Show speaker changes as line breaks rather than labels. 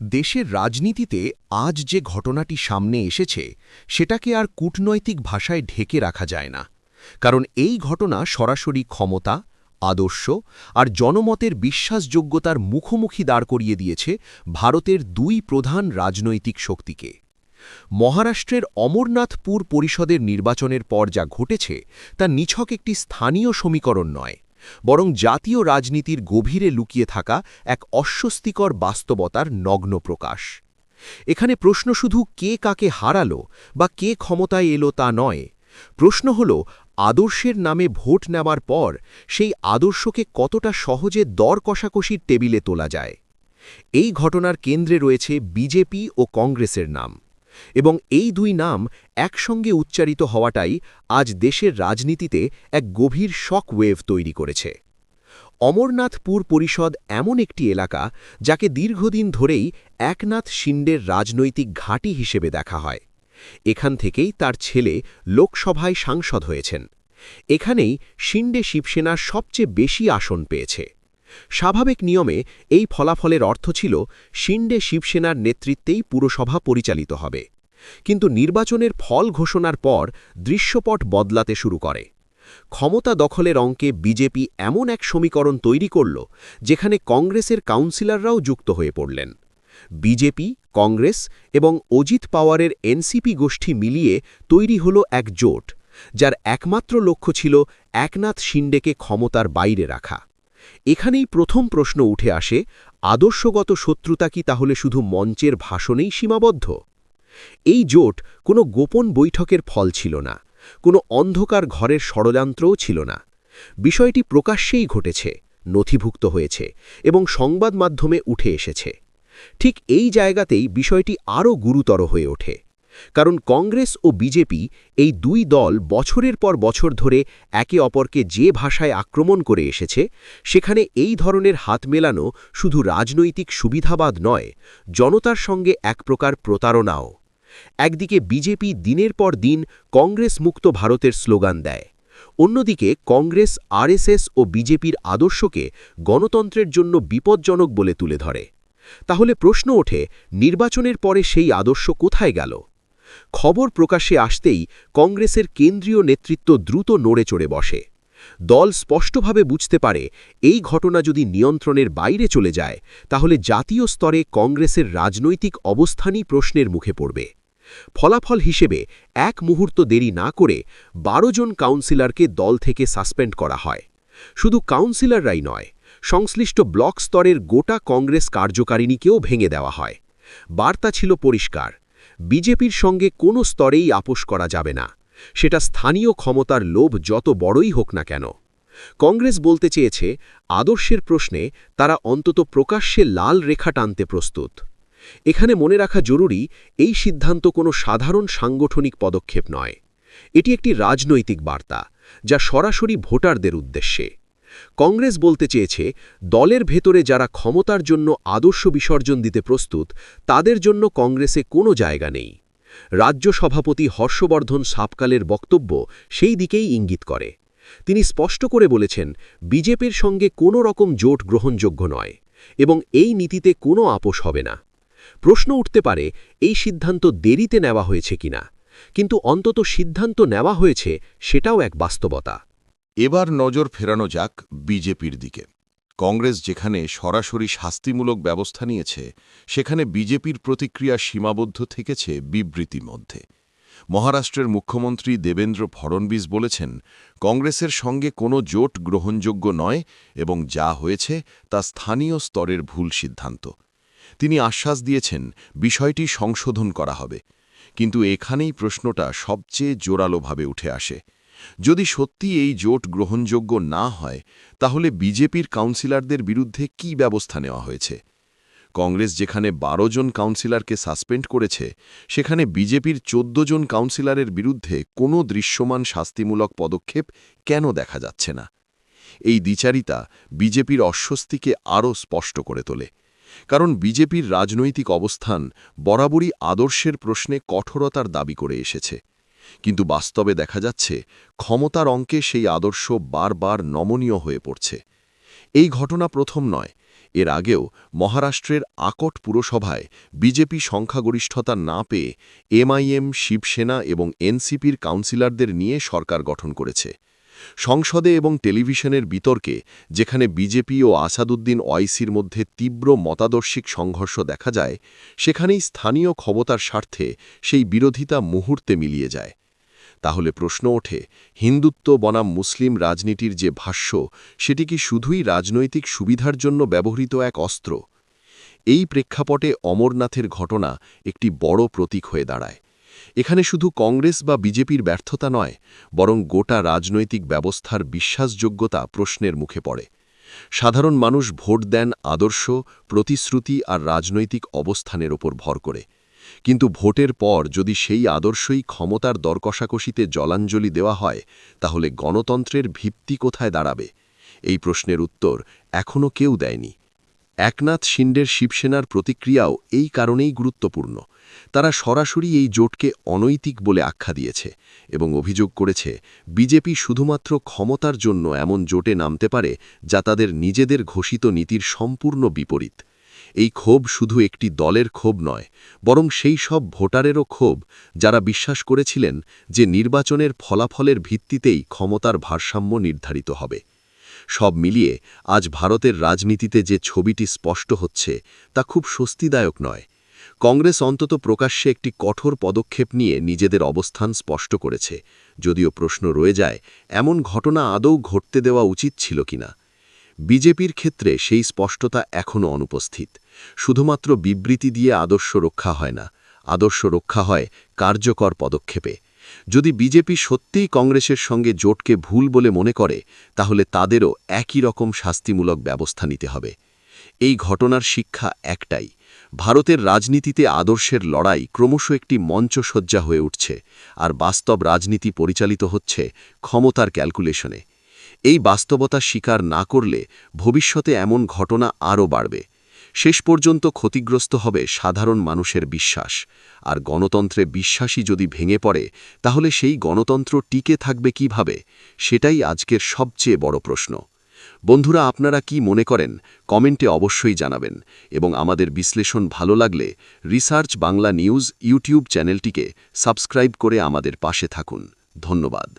দেশের রাজনীতিতে আজ যে ঘটনাটি সামনে এসেছে সেটাকে আর কূটনৈতিক ভাষায় ঢেকে রাখা যায় না, কারণ এই ঘটনা সরাসরি ক্ষমতা, আদর্শ আর জনমতের বিশ্বাসযোগ্যতার মুখোমুখি দাঁড় করিয়ে দিয়েছে ভারতের দুই প্রধান রাজনৈতিক শক্তিকে। মহারাষ্ট্রের অমরনাথপুর পরিষদের নির্বাচনের পর যা ঘটেছে তা নিছক একটি স্থানীয় সমীকরণ নয়, বরং জাতীয় রাজনীতির গভীরে লুকিয়ে থাকা এক অস্বস্তিকর বাস্তবতার নগ্ন প্রকাশ। এখানে প্রশ্ন শুধু কে কাকে হারালো বা কে ক্ষমতায় এলো তা নয়, প্রশ্ন হল আদর্শের নামে ভোট নেওয়ার পর সেই আদর্শকে কতটা সহজে দর কষাকষির টেবিলে তোলা যায়। এই ঘটনার কেন্দ্রে রয়েছে বিজেপি ও কংগ্রেসের নাম, এবং এই দুই নাম একসঙ্গে উচ্চারিত হওয়াটাই আজ দেশের রাজনীতিতে এক গভীর শক ওয়েভ তৈরি করেছে। অমরনাথপুর পরিষদ এমন একটি এলাকা যাকে দীর্ঘদিন ধরেই একনাথ শিন্ডের রাজনৈতিক ঘাঁটি হিসেবে দেখা হয়। এখান থেকেই তার ছেলে লোকসভায় সাংসদ হয়েছেন। এখানেই শিন্ডে শিবসেনার সবচেয়ে বেশি আসন পেয়েছে। স্বাভাবিক নিয়মে এই ফলাফলের অর্থ ছিল শিন্ডে শিবসেনার নেতৃত্বেই পুরসভা পরিচালিত হবে, কিন্তু নির্বাচনের ফল ঘোষণার পর দৃশ্যপট বদলাতে শুরু করে। ক্ষমতা দখলের অঙ্কে বিজেপি এমন এক সমীকরণ তৈরি করল যেখানে কংগ্রেসের কাউন্সিলররাও যুক্ত হয়ে পড়লেন। বিজেপি, কংগ্রেস এবং অজিত পাওয়ারের এনসিপি গোষ্ঠী মিলিয়ে তৈরি হল এক জোট, যার একমাত্র লক্ষ্য ছিল একনাথ শিন্ডেকে ক্ষমতার বাইরে রাখা। এখানেই প্রথম প্রশ্ন উঠে আসে, আদর্শগত শত্রুতা কি তাহলে শুধু মঞ্চের ভাষণেই সীমাবদ্ধ? এই জোট কোনো গোপন বৈঠকের ফল ছিল না, কোনো অন্ধকার ঘরের ষড়যন্ত্রও ছিল না। বিষয়টি প্রকাশ্যেই ঘটেছে, নথিভুক্ত হয়েছে এবং সংবাদ মাধ্যমে উঠে এসেছে। ঠিক এই জায়গাতেই বিষয়টি আরও গুরুতর হয়ে ওঠে, কারণ কংগ্রেস ও বিজেপি এই দুই দল বছরের পর বছর ধরে একে অপরকে যে ভাষায় আক্রমণ করে এসেছে, সেখানে এই ধরনের হাত মেলানো শুধু রাজনৈতিক সুবিধাবাদ নয়, জনতার সঙ্গে এক প্রকার প্রতারণাও। একদিকে বিজেপি দিনের পর দিন কংগ্রেস মুক্ত ভারতের স্লোগান দেয়, অন্যদিকে কংগ্রেস আরএসএস ও বিজেপির আদর্শকে গণতন্ত্রের জন্য বিপজ্জনক বলে তুলে ধরে। তাহলে প্রশ্ন ওঠে, নির্বাচনের পরে সেই আদর্শ কোথায় গেল? খবর প্রকাশ্যে আসতেই কংগ্রেসের কেন্দ্রীয় নেতৃত্ব দ্রুত নড়ে চড়ে বসে। দল স্পষ্টভাবে বুঝতে পারে, এই ঘটনা যদি নিয়ন্ত্রণের বাইরে চলে যায় তাহলে জাতীয় স্তরে কংগ্রেসের রাজনৈতিক অবস্থানই প্রশ্নের মুখে পড়বে। ফলাফল হিসেবে এক মুহূর্ত দেরি না করে 12 জন কাউন্সিলরকে দল থেকে সাসপেন্ড করা হয়। শুধু কাউন্সিলররাই নয়, সংশ্লিষ্ট ব্লক স্তরের গোটা কংগ্রেস কার্যকারিণীকেও ভেঙে দেওয়া হয়। বার্তা ছিল পরিষ্কার, বিজেপির সঙ্গে কোনো স্তরেই আপোষ করা যাবে না, সেটা স্থানীয় ক্ষমতার লোভ যত বড়ই হোক না কেন। কংগ্রেস বলতে চেয়েছে, আদর্শের প্রশ্নে তারা অন্তত প্রকাশ্যে লাল রেখা টানতে প্রস্তুত। এখানে মনে রাখা জরুরি, এই সিদ্ধান্ত কোনো সাধারণ সাংগঠনিক পদক্ষেপ নয়, এটি একটি রাজনৈতিক বার্তা, যা সরাসরি ভোটারদের উদ্দেশ্যে। কংগ্রেস বলতে চেয়েছে, দলের ভেতরে যারা ক্ষমতার জন্য আদর্শ বিসর্জন দিতে প্রস্তুত, তাদের জন্য কংগ্রেসে কোনো জায়গা নেই। রাজ্য সভাপতি হর্ষবর্ধন সাপকালের বক্তব্য সেই দিকেই ইঙ্গিত করে। তিনি স্পষ্ট করে বলেছেন, বিজেপির সঙ্গে কোনো রকম জোট গ্রহণযোগ্য নয় এবং এই নীতিতে কোনো আপোষ হবে না। প্রশ্ন উঠতে পারে, এই সিদ্ধান্ত দেরিতে নেওয়া হয়েছে কিনা, কিন্তু অন্তত সিদ্ধান্ত নেওয়া হয়েছে, সেটাও এক বাস্তবতা।
এবার নজর ফেরানো যাক বিজেপির দিকে। কংগ্রেস যেখানে সরাসরি শাস্তিমূলক ব্যবস্থা নিয়েছে, সেখানে বিজেপির প্রতিক্রিয়া সীমাবদ্ধ থেকেছে বিবৃতির মধ্যে। মহারাষ্ট্রের মুখ্যমন্ত্রী দেবেন্দ্র ফড়নবিস বলেছেন, কংগ্রেসের সঙ্গে কোনো জোট গ্রহণযোগ্য নয় এবং যা হয়েছে তা স্থানীয় স্তরের ভুল সিদ্ধান্ত। তিনি আশ্বাস দিয়েছেন, বিষয়টি সংশোধন করা হবে। কিন্তু এখানেই প্রশ্নটা সবচেয়ে জোরালোভাবে উঠে আসে। যদি সত্যি এই জোট গ্রহণযোগ্য না হয়, তাহলে বিজেপির কাউন্সিলরদের বিরুদ্ধে কী ব্যবস্থা নেওয়া হয়েছে? কংগ্রেস যেখানে 12 জন কাউন্সিলরকে সাসপেন্ড করেছে, সেখানে বিজেপির 14 জন কাউন্সিলরের বিরুদ্ধে কোনো দৃশ্যমান শাস্তিমূলক পদক্ষেপ কেন দেখা যাচ্ছে না? এই দ্বিচারিতা বিজেপির অস্বস্তিকে আরও স্পষ্ট করে তোলে, কারণ বিজেপির রাজনৈতিক অবস্থান বরাবরই আদর্শের প্রশ্নে কঠোরতার দাবি করে এসেছে। কিন্তু বাস্তবে দেখা যাচ্ছে, ক্ষমতার অঙ্কে সেই আদর্শ বারবার নমনীয় হয়ে পড়ছে। এই ঘটনা প্রথম নয়। এর আগেও মহারাষ্ট্রের আকট পুরসভায় বিজেপি সংখ্যাগরিষ্ঠতা না পেয়ে এমআইএম, শিবসেনা এবং এনসিপির কাউন্সিলরদের নিয়ে সরকার গঠন করেছে। সংসদে এবং টেলিভিশনের বিতর্কে যেখানে বিজেপি ও আসাদুদ্দিন ওয়াইসির মধ্যে তীব্র মতাদর্শিক সংঘর্ষ দেখা যায়, সেখানেই স্থানীয় ক্ষমতার স্বার্থে সেই বিরোধিতা মুহূর্তে মিলিয়ে যায়। তাহলে প্রশ্ন ওঠে, হিন্দুত্ব বনাম মুসলিম রাজনীতির যে ভাষ্য, সেটি কি শুধুই রাজনৈতিক সুবিধার জন্য ব্যবহৃত এক অস্ত্র? এই প্রেক্ষাপটে অমরনাথের ঘটনা একটি বড় প্রতীক হয়ে দাঁড়ায়। এখানে শুধু কংগ্রেস বা বিজেপির ব্যর্থতা নয়, বরং গোটা রাজনৈতিক ব্যবস্থার বিশ্বাসযোগ্যতা প্রশ্নের মুখে পড়ে। সাধারণ মানুষ ভোট দেন আদর্শ, প্রতিশ্রুতি আর রাজনৈতিক অবস্থানের ওপর ভর করে। কিন্তু ভোটের পর যদি সেই আদর্শই ক্ষমতার দরকষাকষিতে জলাঞ্জলি দেওয়া হয়, তাহলে গণতন্ত্রের ভিত্তি কোথায় দাঁড়াবে? এই প্রশ্নের উত্তর এখনও কেউ দেয়নি। একনাথ শিন্ডের শিবসেনার প্রতিক্রিয়াও এই কারণেই গুরুত্বপূর্ণ। তারা সরাসরি এই জোটকে অনৈতিক বলে আখ্যা দিয়েছে এবং অভিযোগ করেছে বিজেপি শুধুমাত্র ক্ষমতার জন্য এমন জোটে নামতে পারে যা তাদের নিজেদের ঘোষিত নীতির সম্পূর্ণ বিপরীত। এই ক্ষোভ শুধু একটি দলের ক্ষোভ নয়, বরং সেই সব ভোটারেরও ক্ষোভ যারা বিশ্বাস করেছিলেন যে নির্বাচনের ফলাফলের ভিত্তিতেই ক্ষমতার ভারসাম্য নির্ধারিত হবে। সব মিলিয়ে আজ ভারতের রাজনীতিতে যে ছবিটি স্পষ্ট হচ্ছে তা খুব স্বস্তিদায়ক নয়। কংগ্রেস অন্তত প্রকাশ্যে একটি কঠোর পদক্ষেপ নিয়ে নিজেদের অবস্থান স্পষ্ট করেছে, যদিও প্রশ্ন রয়ে যায় এমন ঘটনা আদৌ ঘটতে দেওয়া উচিত ছিল কিনা। বিজেপির ক্ষেত্রে সেই স্পষ্টতা এখনও অনুপস্থিত। শুধুমাত্র বিবৃতি দিয়ে আদর্শ রক্ষা হয় না, আদর্শ রক্ষা হয় কার্যকর পদক্ষেপে। যদি বিজেপি সত্যিই কংগ্রেসের সঙ্গে জোটকে ভুল বলে মনে করে, তাহলে তাদেরও একই রকম শাস্তিমূলক ব্যবস্থা নিতে হবে। এই ঘটনার শিক্ষা একটাই, ভারতের রাজনীতিতে আদর্শের লড়াই ক্রমশ একটি মঞ্চসজ্জা হয়ে উঠছে, আর বাস্তব রাজনীতি পরিচালিত হচ্ছে ক্ষমতার ক্যালকুলেশনে। এই বাস্তবতা স্বীকার না করলে ভবিষ্যতে এমন ঘটনা আরও বাড়বে। শেষ পর্যন্ত ক্ষতিগ্রস্ত হবে সাধারণ মানুষের বিশ্বাস, আর গণতন্ত্রে বিশ্বাসই যদি ভেঙে পড়ে, তাহলে সেই গণতন্ত্র টিকে থাকবে কিভাবে? সেটাই আজকের সবচেয়ে বড় প্রশ্ন। বন্ধুরা, আপনারা কি মনে করেন কমেন্টে অবশ্যই জানাবেন, এবং আমাদের বিশ্লেষণ ভালো লাগলে রিসার্চ বাংলা নিউজ ইউটিউব চ্যানেলটিকে সাবস্ক্রাইব করে আমাদের পাশে থাকুন। ধন্যবাদ।